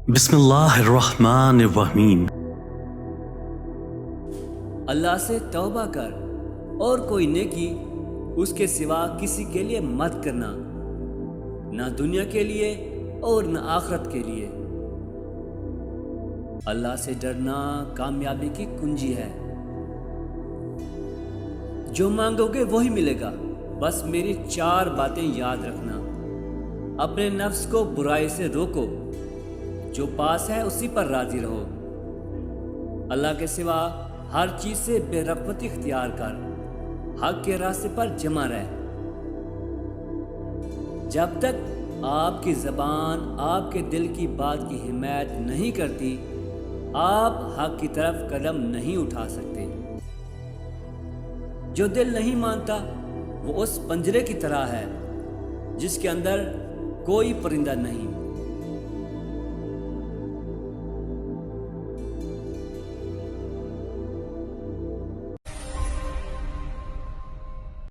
بسم اللہ الرحمن الرحیم۔ اللہ سے توبہ کر اور کوئی نیکی اس کے سوا کسی کے لیے مت کرنا، نہ دنیا کے لیے اور نہ آخرت کے لیے۔ اللہ سے ڈرنا کامیابی کی کنجی ہے۔ جو مانگو گے وہی ملے گا، بس میری 4 باتیں یاد رکھنا۔ اپنے نفس کو برائی سے روکو، جو پاس ہے اسی پر راضی رہو۔ اللہ کے سوا ہر چیز سے بے رغبتی اختیار کر، حق کے راستے پر جمع رہ۔ جب تک آپ کی زبان آپ کے دل کی بات کی حمایت نہیں کرتی، آپ حق کی طرف قدم نہیں اٹھا سکتے۔ جو دل نہیں مانتا وہ اس پنجرے کی طرح ہے جس کے اندر کوئی پرندہ نہیں۔